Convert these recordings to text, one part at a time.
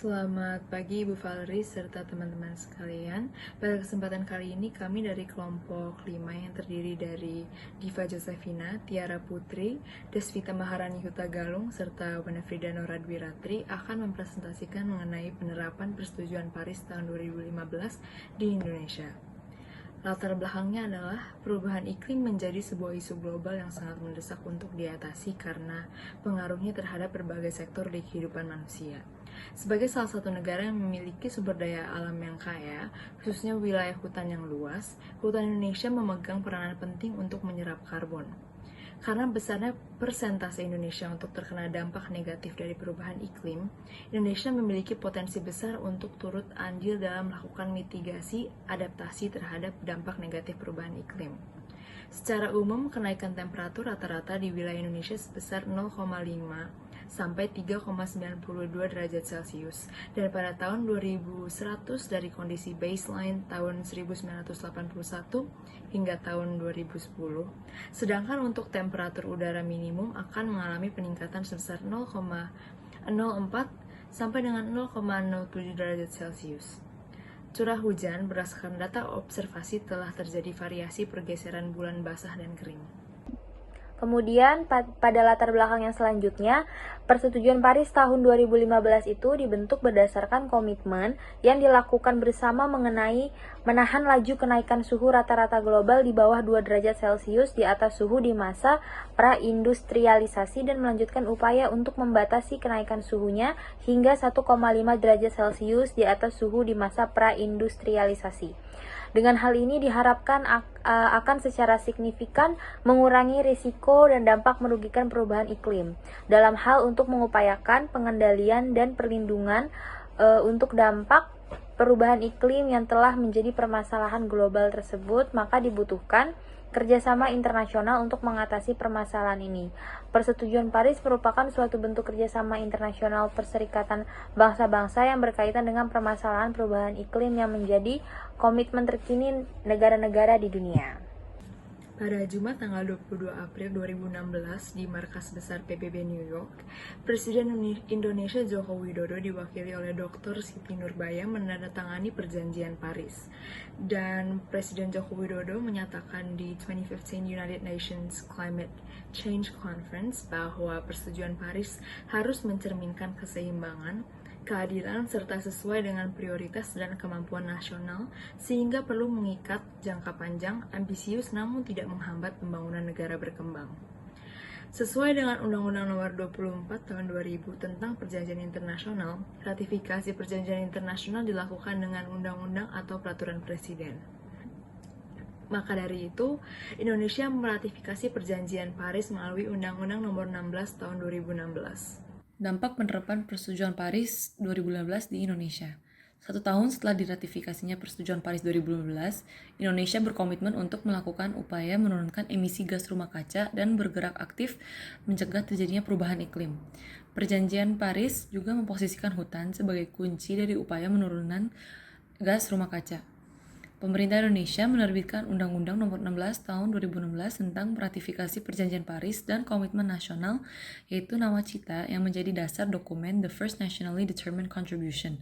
Selamat pagi Ibu Valerie serta teman-teman sekalian. Pada kesempatan kali ini kami dari kelompok 5 yang terdiri dari Diva Josefina, Tiara Putri, Desvita Maharani Huta Galung, serta Winifrida Noradwiratri akan mempresentasikan mengenai penerapan Persetujuan Paris tahun 2015 di Indonesia. Latar belakangnya adalah perubahan iklim menjadi sebuah isu global yang sangat mendesak untuk diatasi karena pengaruhnya terhadap berbagai sektor di kehidupan manusia. Sebagai salah satu negara yang memiliki sumber daya alam yang kaya, khususnya wilayah hutan yang luas, hutan Indonesia memegang peranan penting untuk menyerap karbon. Karena besarnya persentase Indonesia untuk terkena dampak negatif dari perubahan iklim, Indonesia memiliki potensi besar untuk turut andil dalam melakukan mitigasi adaptasi terhadap dampak negatif perubahan iklim. Secara umum, kenaikan temperatur rata-rata di wilayah Indonesia sebesar 0,5 sampai 3,92 derajat Celcius, dan pada tahun 2100 dari kondisi baseline tahun 1981 hingga tahun 2010. Sedangkan untuk temperatur udara minimum akan mengalami peningkatan sebesar 0,04 sampai dengan 0,07 derajat Celcius. Curah hujan berdasarkan data observasi telah terjadi variasi pergeseran bulan basah dan kering. Kemudian pada latar belakang yang selanjutnya, Persetujuan Paris tahun 2015 itu dibentuk berdasarkan komitmen yang dilakukan bersama mengenai menahan laju kenaikan suhu rata-rata global di bawah 2 derajat Celcius di atas suhu di masa pra-industrialisasi dan melanjutkan upaya untuk membatasi kenaikan suhunya hingga 1,5 derajat Celcius di atas suhu di masa pra-industrialisasi. Dengan hal ini diharapkan akan secara signifikan mengurangi risiko dan dampak merugikan perubahan iklim dalam hal untuk mengupayakan pengendalian dan perlindungan untuk dampak perubahan iklim yang telah menjadi permasalahan global tersebut, maka dibutuhkan kerjasama internasional untuk mengatasi permasalahan ini. Persetujuan Paris merupakan suatu bentuk kerjasama internasional Perserikatan Bangsa-Bangsa yang berkaitan dengan permasalahan perubahan iklim yang menjadi komitmen terkini negara-negara di dunia. Pada Jumat tanggal 22 April 2016 di markas besar PBB New York, Presiden Indonesia Joko Widodo diwakili oleh Dr. Siti Nurbaya menandatangani Perjanjian Paris. Dan Presiden Joko Widodo menyatakan di 2015 United Nations Climate Change Conference bahwa Persetujuan Paris harus mencerminkan keseimbangan, keadilan, serta sesuai dengan prioritas dan kemampuan nasional, sehingga perlu mengikat jangka panjang, ambisius namun tidak menghambat pembangunan negara berkembang. Sesuai dengan Undang-Undang Nomor 24 Tahun 2000 tentang Perjanjian Internasional, ratifikasi perjanjian internasional dilakukan dengan undang-undang atau peraturan presiden. Maka dari itu, Indonesia meratifikasi Perjanjian Paris melalui Undang-Undang Nomor 16 Tahun 2016. Dampak penerapan Persetujuan Paris 2015 di Indonesia. 1 tahun setelah diratifikasinya Persetujuan Paris 2015, Indonesia berkomitmen untuk melakukan upaya menurunkan emisi gas rumah kaca dan bergerak aktif mencegah terjadinya perubahan iklim. Perjanjian Paris juga memposisikan hutan sebagai kunci dari upaya menurunan gas rumah kaca. Pemerintah Indonesia menerbitkan Undang-Undang Nomor 16 Tahun 2016 tentang ratifikasi Perjanjian Paris dan Komitmen Nasional, yaitu Nawacita yang menjadi dasar dokumen The First Nationally Determined Contribution.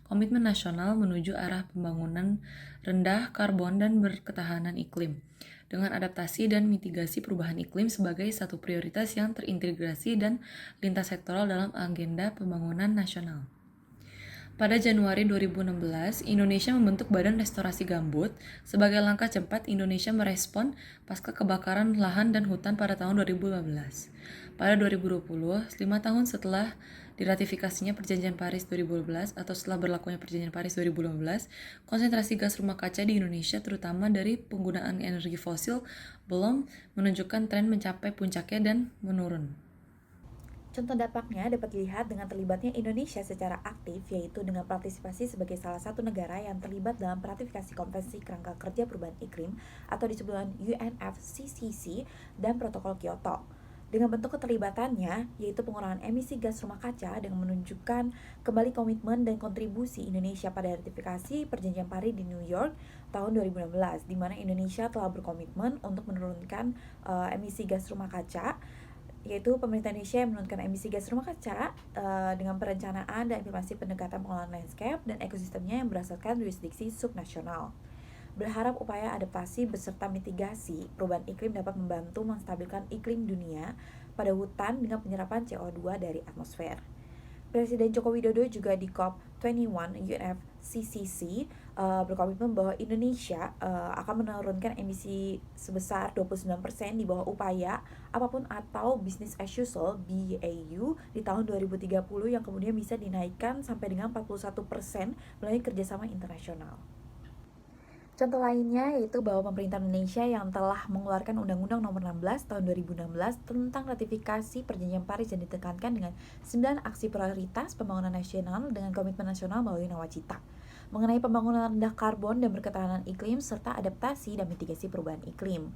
Komitmen nasional menuju arah pembangunan rendah karbon dan berketahanan iklim, dengan adaptasi dan mitigasi perubahan iklim sebagai satu prioritas yang terintegrasi dan lintas sektoral dalam agenda pembangunan nasional. Pada Januari 2016, Indonesia membentuk Badan Restorasi Gambut sebagai langkah cepat Indonesia merespon pasca kebakaran lahan dan hutan pada tahun 2015. Pada 2020, 5 tahun setelah diratifikasinya Perjanjian Paris 2015 atau setelah berlakunya Perjanjian Paris 2015, konsentrasi gas rumah kaca di Indonesia terutama dari penggunaan energi fosil belum menunjukkan tren mencapai puncaknya dan menurun. Contoh dampaknya dapat dilihat dengan terlibatnya Indonesia secara aktif, yaitu dengan partisipasi sebagai salah satu negara yang terlibat dalam ratifikasi Konvensi Kerangka Kerja Perubahan Iklim atau disebut UNFCCC dan Protokol Kyoto. Dengan bentuk keterlibatannya, yaitu pengurangan emisi gas rumah kaca dengan menunjukkan kembali komitmen dan kontribusi Indonesia pada ratifikasi Perjanjian Paris di New York tahun 2016, di mana Indonesia telah berkomitmen untuk menurunkan emisi gas rumah kaca yaitu pemerintah Indonesia yang menurunkan emisi gas rumah kaca dengan perencanaan dan implementasi pendekatan pengelolaan landscape dan ekosistemnya yang berdasarkan jurisdiksi subnasional. Berharap upaya adaptasi beserta mitigasi perubahan iklim dapat membantu menstabilkan iklim dunia pada hutan dengan penyerapan CO2 dari atmosfer. Presiden Joko Widodo juga di COP21 UNFCCC berkomitmen bahwa Indonesia akan menurunkan emisi sebesar 29% di bawah upaya apapun atau business as usual BAU di tahun 2030 yang kemudian bisa dinaikkan sampai dengan 41% melalui kerjasama internasional. Contoh lainnya yaitu bahwa pemerintah Indonesia yang telah mengeluarkan Undang-Undang Nomor 16 Tahun 2016 tentang ratifikasi Perjanjian Paris yang ditekankan dengan 9 aksi prioritas pembangunan nasional dengan komitmen nasional melalui Nawacita mengenai pembangunan rendah karbon dan berketahanan iklim serta adaptasi dan mitigasi perubahan iklim.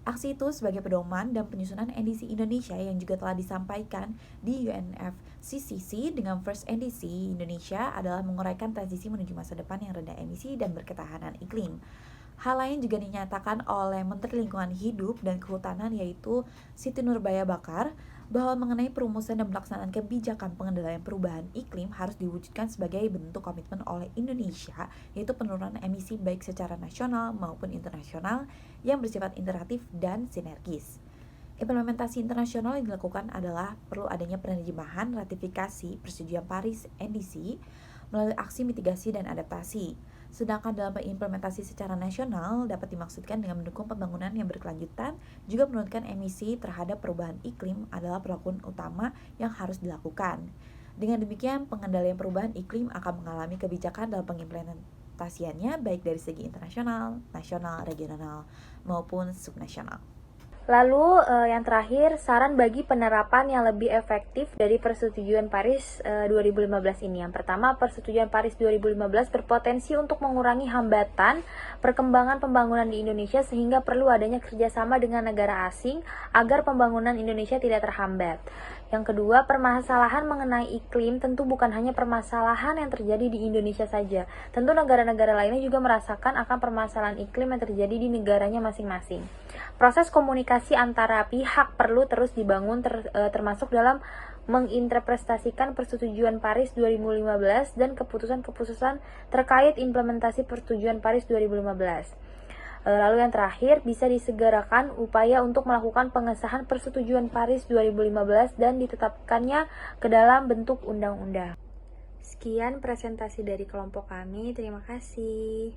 Aksi itu sebagai pedoman dan penyusunan NDC Indonesia yang juga telah disampaikan di UNFCCC dengan First NDC Indonesia adalah menguraikan transisi menuju masa depan yang rendah emisi dan berketahanan iklim. Hal lain juga dinyatakan oleh Menteri Lingkungan Hidup dan Kehutanan yaitu Siti Nurbaya Bakar bahwa mengenai perumusan dan pelaksanaan kebijakan pengendalian perubahan iklim harus diwujudkan sebagai bentuk komitmen oleh Indonesia yaitu penurunan emisi baik secara nasional maupun internasional yang bersifat interaktif dan sinergis. Implementasi internasional yang dilakukan adalah perlu adanya penerjemahan ratifikasi Persetujuan Paris NDC melalui aksi mitigasi dan adaptasi. Sedangkan dalam implementasi secara nasional dapat dimaksudkan dengan mendukung pembangunan yang berkelanjutan, juga menurunkan emisi terhadap perubahan iklim adalah perlakuan utama yang harus dilakukan. Dengan demikian, pengendalian perubahan iklim akan mengalami kebijakan dalam pengimplementasiannya baik dari segi internasional, nasional, regional, maupun subnasional. Lalu yang terakhir, saran bagi penerapan yang lebih efektif dari Persetujuan Paris 2015 ini. Yang pertama, Persetujuan Paris 2015 berpotensi untuk mengurangi hambatan perkembangan pembangunan di Indonesia sehingga perlu adanya kerjasama dengan negara asing agar pembangunan Indonesia tidak terhambat. Yang kedua, permasalahan mengenai iklim tentu bukan hanya permasalahan yang terjadi di Indonesia saja. Tentu negara-negara lainnya juga merasakan akan permasalahan iklim yang terjadi di negaranya masing-masing. Proses komunikasi antara pihak perlu terus dibangun termasuk dalam menginterpretasikan Persetujuan Paris 2015 dan keputusan-keputusan terkait implementasi Persetujuan Paris 2015. Lalu yang terakhir, bisa disegerakan upaya untuk melakukan pengesahan Persetujuan Paris 2015 dan ditetapkannya ke dalam bentuk undang-undang. Sekian presentasi dari kelompok kami, terima kasih.